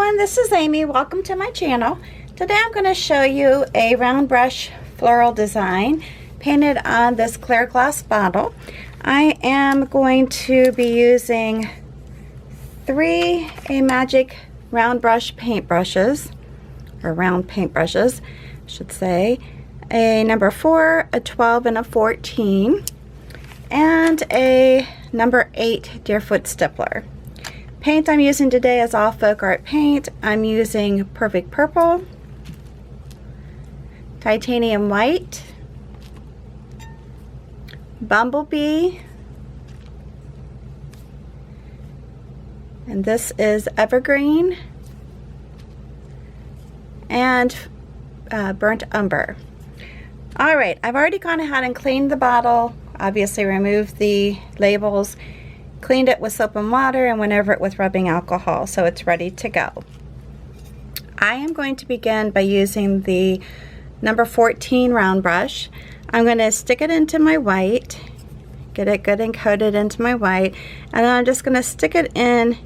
everyone, this is Amy. Welcome to my channel. Today I'm going to show you a round brush floral design painted on this clear glass bottle. I am going to be using 3 Amagic round brush paintbrushes, or round paintbrushes, I should say. A number 4, a 12, and a 14, and a number 8 Deerfoot Stippler. Paint I'm using today is all FolkArt paint. I'm using Perfect Purple, Titanium White, Bumblebee, and this is Evergreen, and Burnt Umber. Alright, I've already gone ahead and cleaned the bottle, obviously removed the labels, cleaned it with soap and water, and went over it with rubbing alcohol, so it's ready to go. I am going to begin by using the number 14 round brush. I'm going to stick it into my white, get it good and coated into my white, and then I'm just going to stick it in,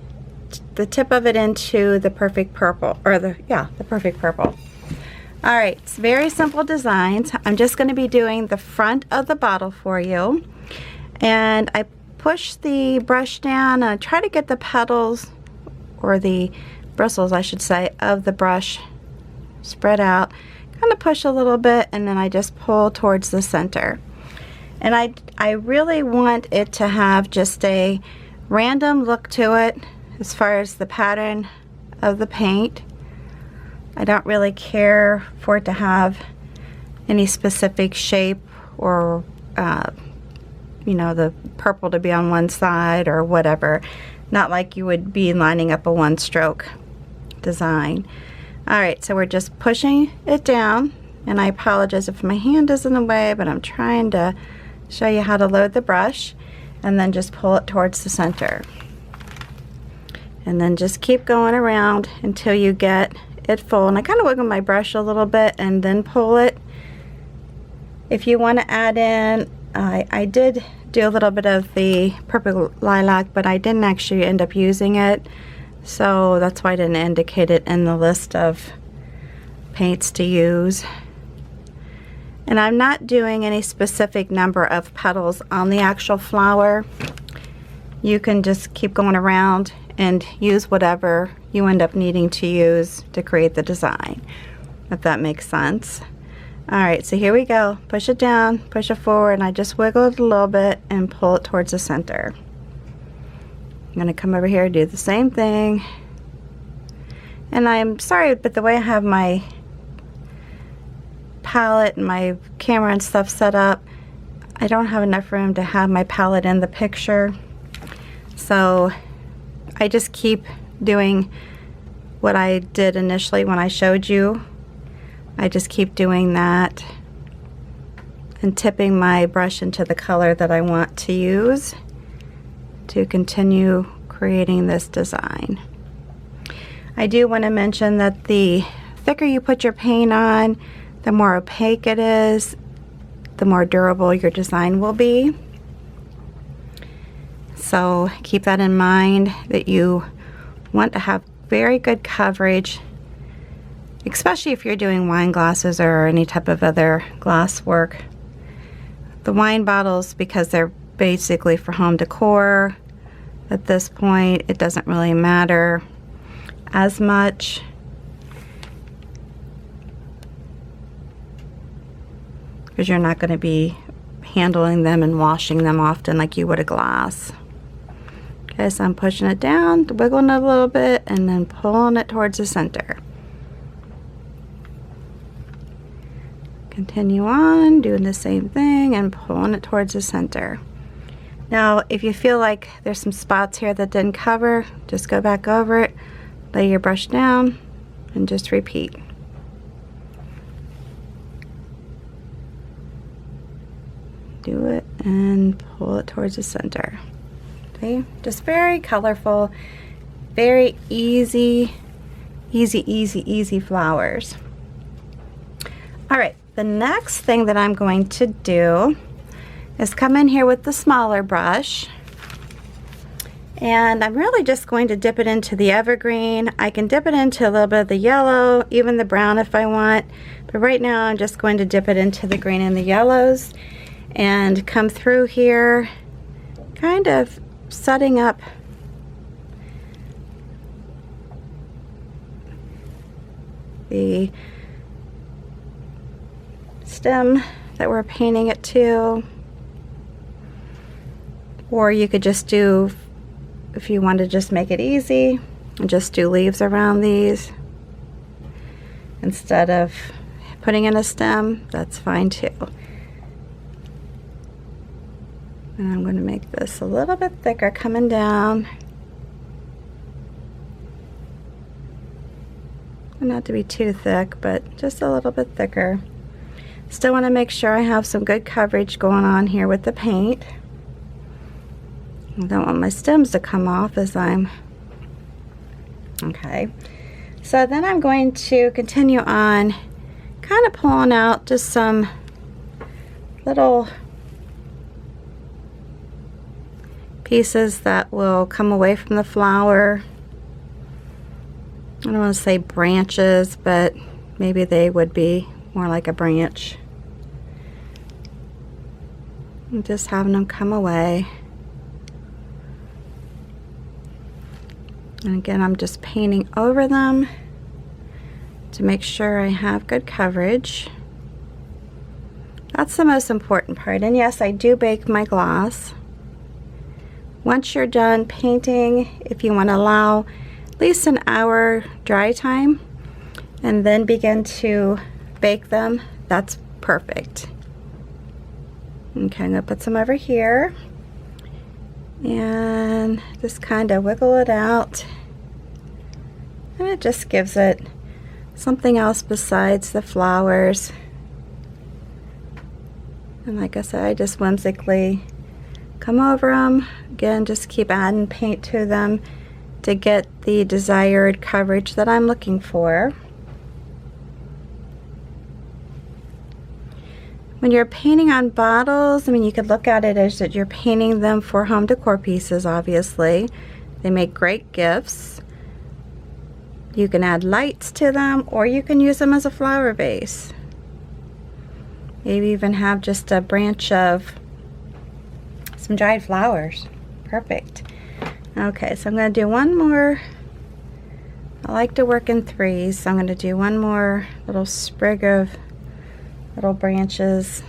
the tip of it into the Perfect Purple, or the Perfect Purple. Alright, it's very simple designs. I'm just going to be doing the front of the bottle for you, and I push the brush down and I try to get the petals, or the bristles I should say, of the brush spread out. Kind of push a little bit, and then I just pull towards the center. And I really want it to have just a random look to it as far as the pattern of the paint. I don't really care for it to have any specific shape, or you know, the purple to be on one side or whatever. Not like you would be lining up a one-stroke design. Alright, so we're just pushing it down, and I apologize if my hand is in the way, but I'm trying to show you how to load the brush, and then just pull it towards the center. And then just keep going around until you get it full. And I kind of wiggle my brush a little bit and then pull it. If you want to add in, I did do a little bit of the purple lilac, but I didn't actually end up using it, so that's why I didn't indicate it in the list of paints to use. And I'm not doing any specific number of petals on the actual flower. You can just keep going around and use whatever you end up needing to use to create the design, if that makes sense. Alright, so here we go. Push it down, push it forward, and I just wiggle it a little bit and pull it towards the center. I'm going to come over here and do the same thing. And I'm sorry, but the way I have my palette and my camera and stuff set up, I don't have enough room to have my palette in the picture. So I just keep doing what I did initially when I showed you. I just keep doing that and tipping my brush into the color that I want to use to continue creating this design. I do want to mention that the thicker you put your paint on, the more opaque it is, the more durable your design will be. So keep that in mind, that you want to have very good coverage, especially if you're doing wine glasses or any type of other glass work. The wine bottles, because they're basically for home decor at this point, it doesn't really matter as much. Because you're not going to be handling them and washing them often like you would a glass. Okay, so I'm pushing it down, wiggling it a little bit, and then pulling it towards the center. Continue on doing the same thing and pulling it towards the center. Now if you feel like there's some spots here that didn't cover, just go back over it, lay your brush down, and just repeat. Do it and pull it towards the center. Okay, just very colorful, very easy flowers. Alright, the next thing that I'm going to do is come in here with the smaller brush And I'm really just going to dip it into the evergreen. I can dip it into a little bit of the yellow, even the brown if I want. But right now I'm just going to dip it into the green and the yellows and come through here, kind of setting up the stem that we're painting it to. Or you could just do, if you want to just make it easy, and just do leaves around these instead of putting in a stem, that's fine too. And I'm going to make this a little bit thicker coming down. Not to be too thick, but just a little bit thicker. Still want to make sure I have some good coverage going on here with the paint. I don't want my stems to come off as I'm... Okay. So then I'm going to continue on kind of pulling out just some little pieces that will come away from the flower. I don't want to say branches, but maybe they would be more like a branch. And just having them come away. And again, I'm just painting over them to make sure I have good coverage. That's the most important part. And yes, I do bake my gloss. Once you're done painting, if you want to allow at least an hour dry time and then begin to bake them, that's perfect. Okay, I'm going to put some over here and just kind of wiggle it out, and it just gives it something else besides the flowers. And like I said, I just whimsically come over them. Again, just keep adding paint to them to get the desired coverage that I'm looking for. When you're painting on bottles, I mean, you could look at it as that you're painting them for home decor pieces, obviously. They make great gifts. You can add lights to them, or you can use them as a flower base. Maybe even have just a branch of some dried flowers. Perfect. Okay, so I'm going to do one more. I like to work in threes, so I'm going to do one more little sprig of little branches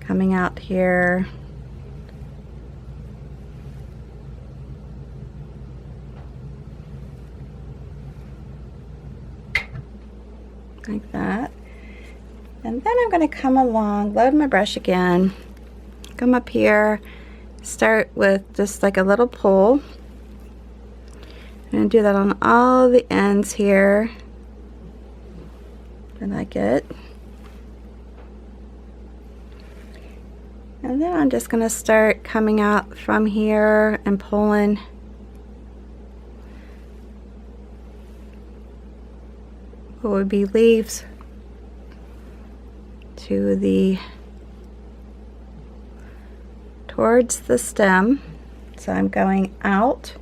coming out here. Like that. And then I'm going to come along, load my brush again, come up here, start with just like a little pull. I'm going to do that on all the ends here. I like it. And then I'm just going to start coming out from here and pulling what would be leaves to the towards the stem. So I'm going out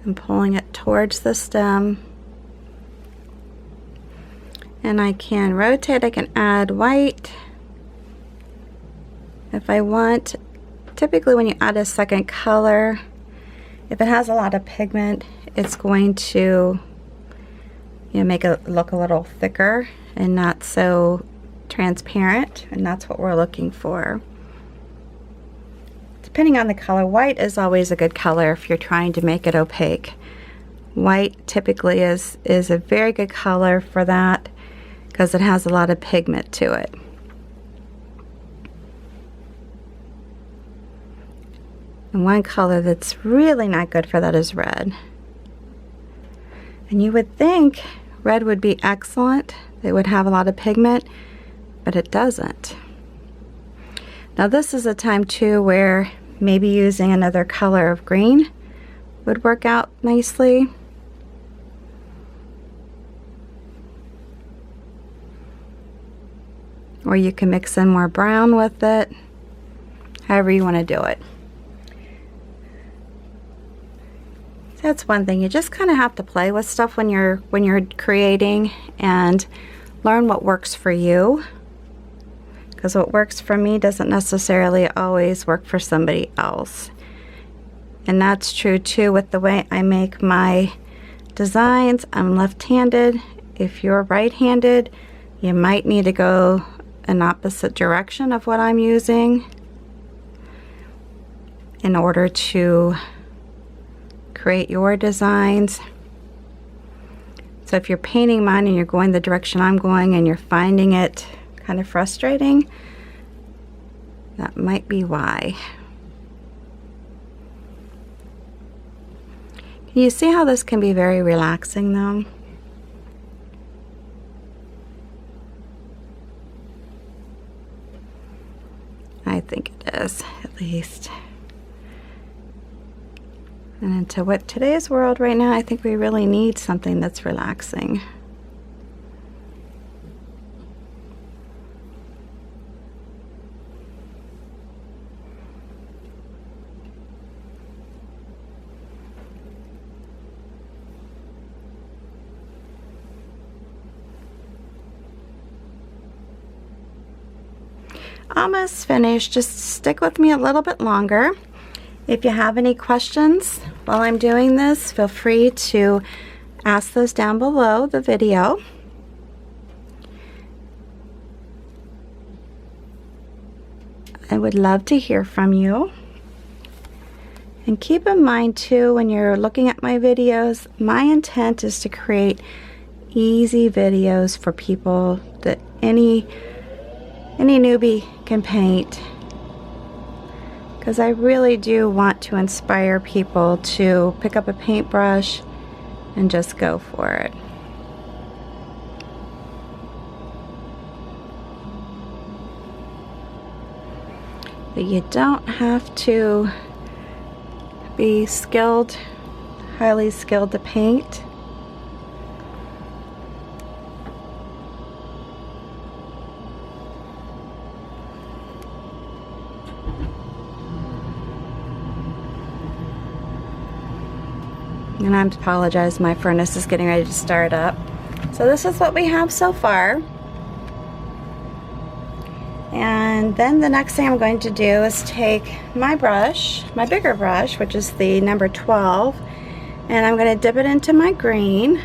and pulling it towards the stem. And I can rotate, I can add white if I want. Typically when you add a second color, if it has a lot of pigment, it's going to, you know, make it look a little thicker and not so transparent, and that's what we're looking for. Depending on the color, white is always a good color if you're trying to make it opaque. White typically is a very good color for that, because it has a lot of pigment to it. And one color that's really not good for that is red. And you would think red would be excellent. It would have a lot of pigment, but it doesn't. Now this is a time too where maybe using another color of green would work out nicely. Or you can mix in more brown with it, however you want to do it. That's one thing. You just kind of have to play with stuff when you're creating and learn what works for you. Because what works for me doesn't necessarily always work for somebody else. And that's true too with the way I make my designs. I'm left-handed. If you're right-handed, you might need to go an opposite direction of what I'm using in order to create your designs. So if you're painting mine and you're going the direction I'm going and you're finding it kind of frustrating, that might be why. Can you see how this can be very relaxing though? I think it is, at least. And into what today's world right now, I think we really need something that's relaxing. Almost finished. Just stick with me a little bit longer. If you have any questions while I'm doing this, feel free to ask those down below the video. I would love to hear from you. And keep in mind too, when you're looking at my videos, my intent is to create easy videos for people that any newbie can paint, because I really do want to inspire people to pick up a paintbrush and just go for it. But you don't have to be skilled, highly skilled to paint. And I apologize, my furnace is getting ready to start up. So this is what we have so far. And then the next thing I'm going to do is take my brush, my bigger brush, which is the number 12, and I'm going to dip it into my green.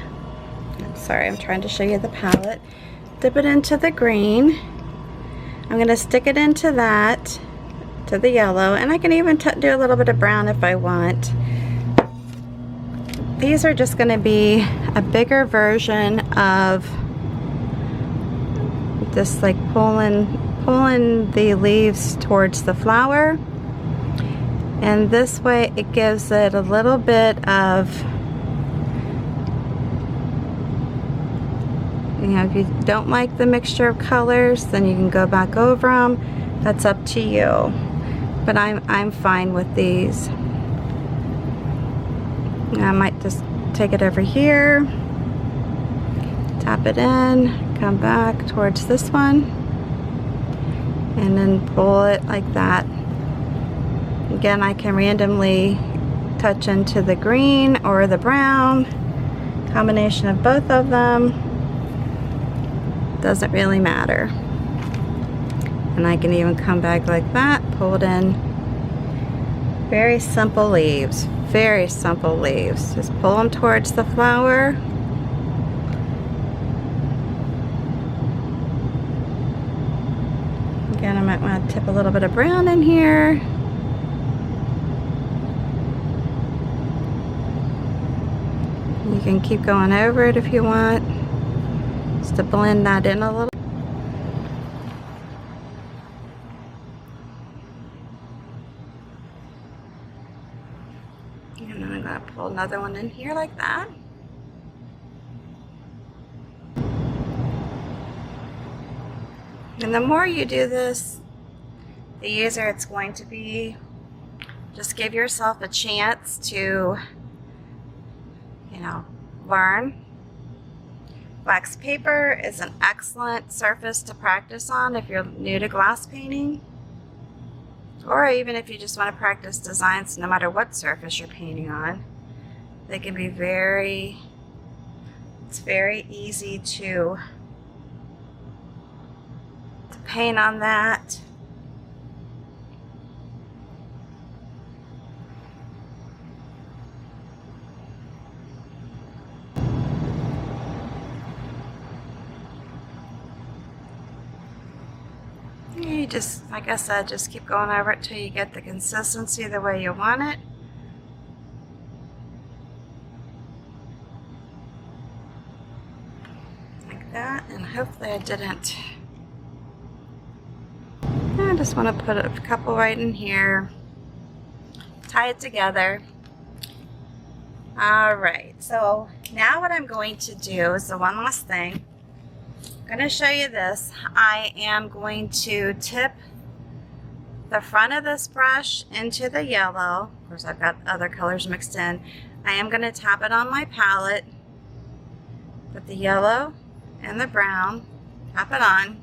Sorry, I'm trying to show you the palette. Dip it into the green. I'm going to stick it into that, to the yellow, and I can even do a little bit of brown if I want. These are just going to be a bigger version of just like pulling the leaves towards the flower, and this way it gives it a little bit of, you know, if you don't like the mixture of colors, then you can go back over them. That's up to you, but I'm fine with these. I might just take it over here, tap it in, come back towards this one, and then pull it like that. Again, I can randomly touch into the green or the brown, combination of both of them, doesn't really matter. And I can even come back like that, pull it in. Very simple leaves, very simple leaves. Just pull them towards the flower. Again, I might want to tip a little bit of brown in here. You can keep going over it if you want, just to blend that in a little. And then I'm going to pull another one in here like that. And the more you do this, the easier it's going to be. Just give yourself a chance to, you know, learn. Wax paper is an excellent surface to practice on if you're new to glass painting, or even if you just want to practice designs no matter what surface you're painting on. they can be it's very easy to paint on that. You just, like I said, just keep going over it till you get the consistency the way you want it. Like that, and hopefully I didn't. I just want to put a couple right in here, tie it together. Alright, so now what I'm going to do is the one last thing. I'm going to show you this. I am going to tip the front of this brush into the yellow. Of course, I've got other colors mixed in. I am going to tap it on my palette, put the yellow and the brown, tap it on,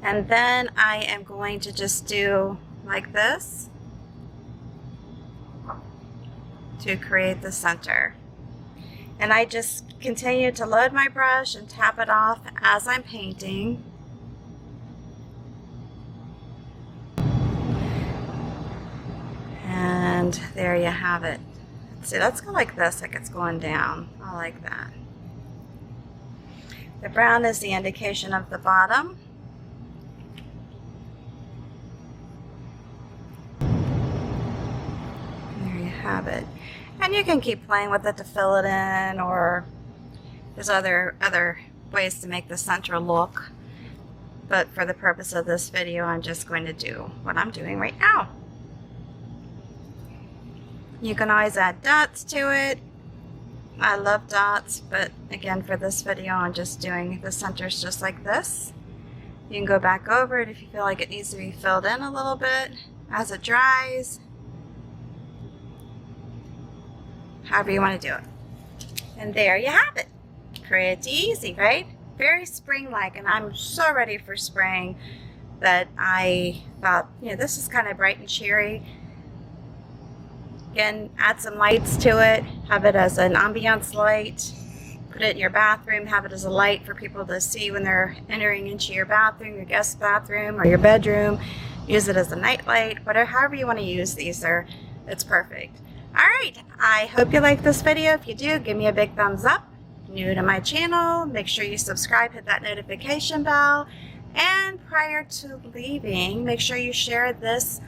and then I am going to just do like this to create the center. And I just continue to load my brush and tap it off as I'm painting. And there you have it. Let's see, let's go like this, like it's going down. I like that. The brown is the indication of the bottom. There you have it. And you can keep playing with it to fill it in, or there's other ways to make the center look. But for the purpose of this video, I'm just going to do what I'm doing right now. You can always add dots to it. I love dots, but again, for this video, I'm just doing the centers just like this. You can go back over it if you feel like it needs to be filled in a little bit as it dries. However you want to do it. And there you have it. Pretty easy, right? Very spring-like, and I'm so ready for spring that I thought, you know, this is kind of bright and cheery. Again, add some lights to it. Have it as an ambiance light. Put it in your bathroom. Have it as a light for people to see when they're entering into your bathroom, your guest bathroom, or your bedroom. Use it as a night light. However you want to use these, it's perfect. Alright, I hope you like this video. If you do, give me a big thumbs up. New to my channel, make sure you subscribe, hit that notification bell, and prior to leaving, make sure you share this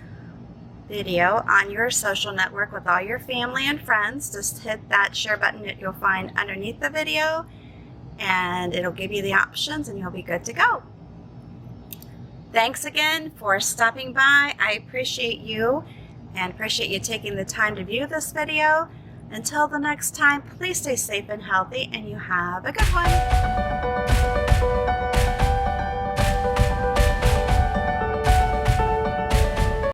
video on your social network with all your family and friends. Just hit that share button that you'll find underneath the video, and it'll give you the options and you'll be good to go. Thanks again for stopping by. I appreciate you and appreciate you taking the time to view this video. Until the next time, please stay safe and healthy, and you have a good one.